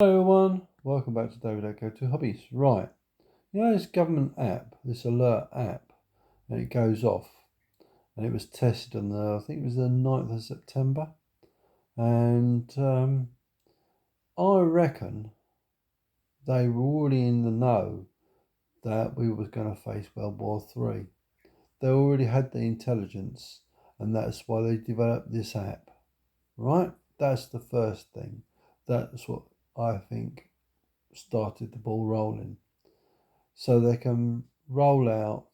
Hello everyone, welcome back to WW3 Hobbies. Right, you know this government app, this alert app, and it goes off, and it was tested on I think it was the 9th of September, and I reckon they were already in the know that we were going to face World War III. They already had the intelligence, and that's why they developed this app, right? That's the first thing. That's what I think started the ball rolling. So they can roll out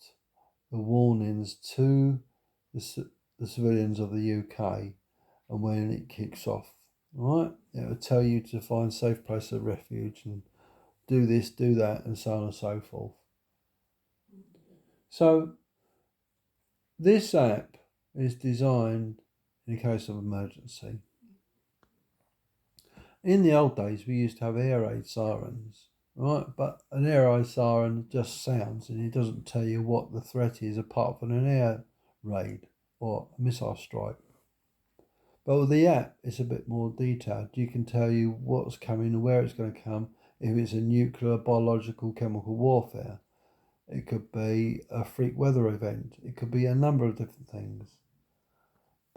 the warnings to the civilians of the UK, and when it kicks off, right, it will tell you to find safe place of refuge and do this, do that, and so on and so forth. So this app is designed in case of emergency. In the old days, we used to have air raid sirens, right? But an air raid siren just sounds and it doesn't tell you what the threat is apart from an air raid or a missile strike. But with the app, it's a bit more detailed. You can tell you what's coming and where it's going to come. If it's a nuclear, biological, chemical warfare, it could be a freak weather event. It could be a number of different things.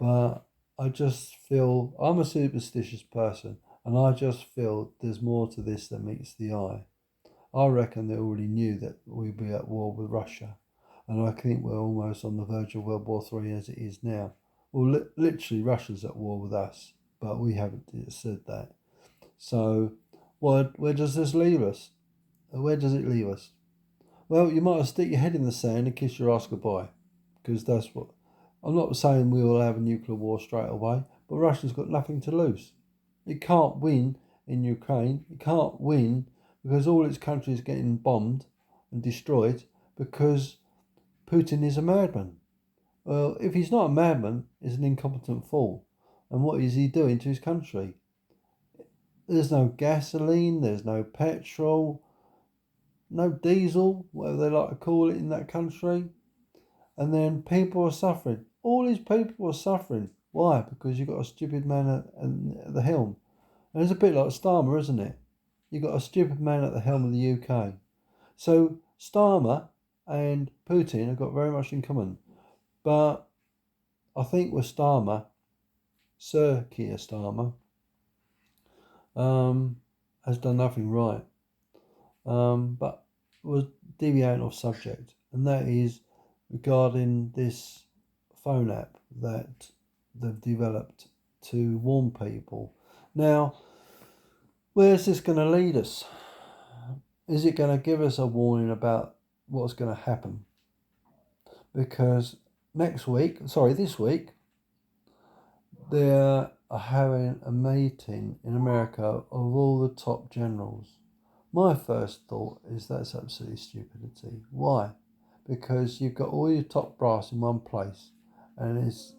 But I just feel I'm a superstitious person, and I just feel there's more to this than meets the eye. I reckon they already knew that we'd be at war with Russia, and I think we're almost on the verge of World War III as it is now. Well, literally, Russia's at war with us, but we haven't said that. So, where does this leave us? Where does it leave us? Well, you might stick your head in the sand and kiss your ass goodbye, because that's what. I'm not saying we will have a nuclear war straight away, but Russia's got nothing to lose. It can't win in Ukraine. It can't win because all its countries are getting bombed and destroyed because Putin is a madman. Well, if he's not a madman, he's an incompetent fool. And what is he doing to his country? There's no gasoline, there's no petrol, no diesel, whatever they like to call it in that country. And then people are suffering. All these people are suffering. Why? Because you've got a stupid man at the helm. And it's a bit like Starmer, isn't it? You've got a stupid man at the helm of the UK. So Starmer and Putin have got very much in common. But I think with Starmer, Sir Keir Starmer, has done nothing right. But was deviating off subject. And that is regarding this phone app that they've developed to warn people. Now, where's this going to lead us? Is it going to give us a warning about what's going to happen? Because this week, they are having a meeting in America of all the top generals. My first thought is that's absolutely stupidity. Why? Because you've got all your top brass in one place, and it's,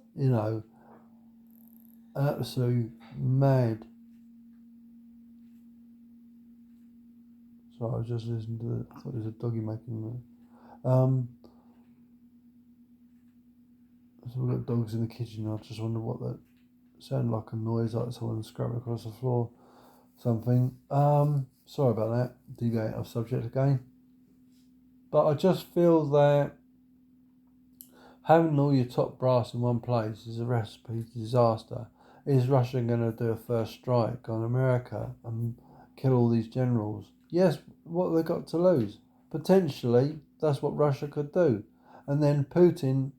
an absolute mad. Sorry, I was just listening to I thought it was a doggy making so we've got dogs in the kitchen. I just wonder what that sounded like, a noise like someone scrubbing across the floor. Something. Sorry about that. Deviate off subject again. But I just feel that having all your top brass in one place is a recipe for disaster. Is Russia going to do a first strike on America and kill all these generals? Yes, what have they got to lose? Potentially, that's what Russia could do. And then Putin,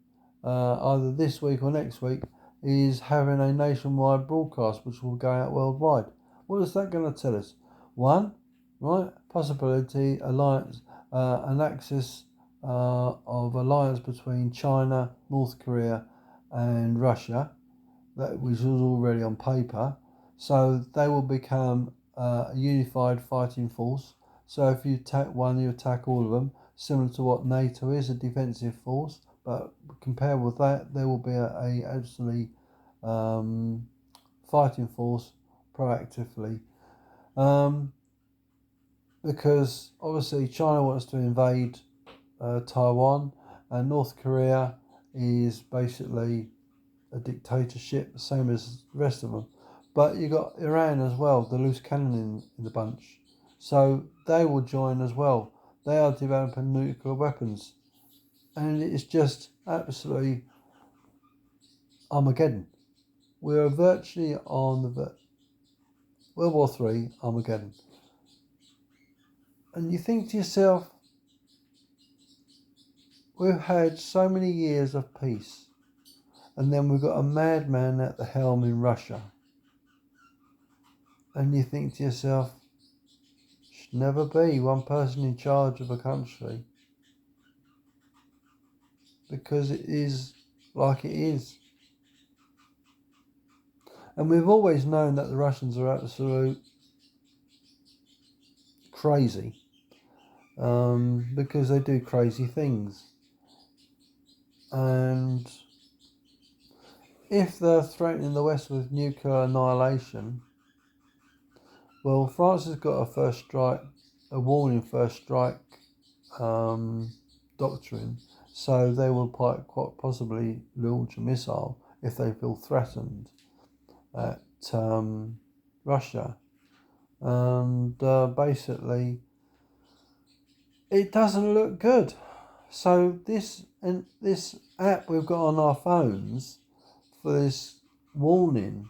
either this week or next week, is having a nationwide broadcast which will go out worldwide. What is that going to tell us? One, right, possibility, alliance, an axis of alliance between China, North Korea, and Russia, which was already on paper. So they will become a unified fighting force. So if you attack one, you attack all of them, similar to what NATO is, a defensive force. But compared with that, there will be a absolutely fighting force proactively. Because obviously China wants to invade Taiwan, and North Korea is basically a dictatorship, same as the rest of them. But you got Iran as well, the loose cannon in the bunch. So they will join as well. They are developing nuclear weapons. And it's just absolutely Armageddon. We are virtually on the World War III Armageddon. And you think to yourself, we've had so many years of peace, and then we've got a madman at the helm in Russia. And you think to yourself, should never be one person in charge of a country, because it is like it is. And we've always known that the Russians are absolute crazy, because they do crazy things. And if they're threatening the West with nuclear annihilation, well, France has got a warning first strike doctrine, so they will quite possibly launch a missile if they feel threatened at Russia. And basically, it doesn't look good. So this app we've got on our phones for this warning,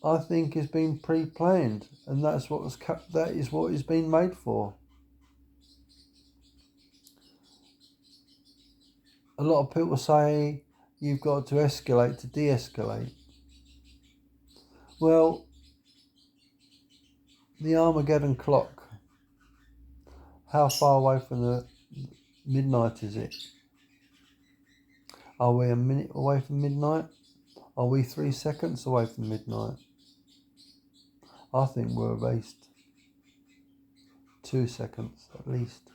I think, has been pre-planned, and that is what it's been made for. A lot of people say you've got to escalate to de-escalate. Well, the Armageddon clock, how far away from the midnight is it? Are we a minute away from midnight? Are we 3 seconds away from midnight? I think we're at least 2 seconds at least.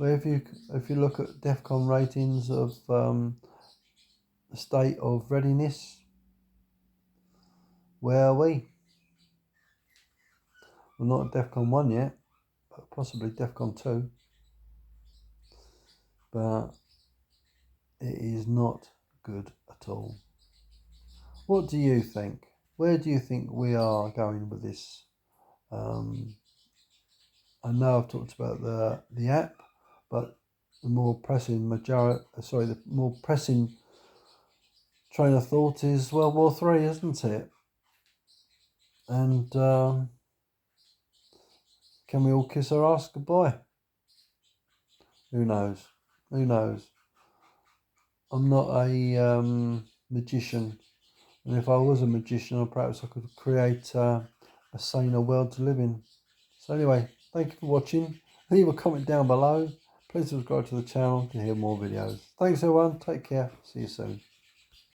Well, if you look at DEFCON ratings of the state of readiness, where are we? We're not at DEFCON 1 yet, but possibly DEFCON 2. But it is not good at all. What do you think? Where do you think we are going with this? I know I've talked about the app, but the more pressing train of thought is World War III, isn't it? And can we all kiss our ass goodbye? Who knows? Who knows? I'm not a magician, and if I was a magician, perhaps I could create a saner world to live in. So anyway, thank you for watching. Leave a comment down below. Please subscribe to the channel to hear more videos. Thanks everyone. Take care. See you soon.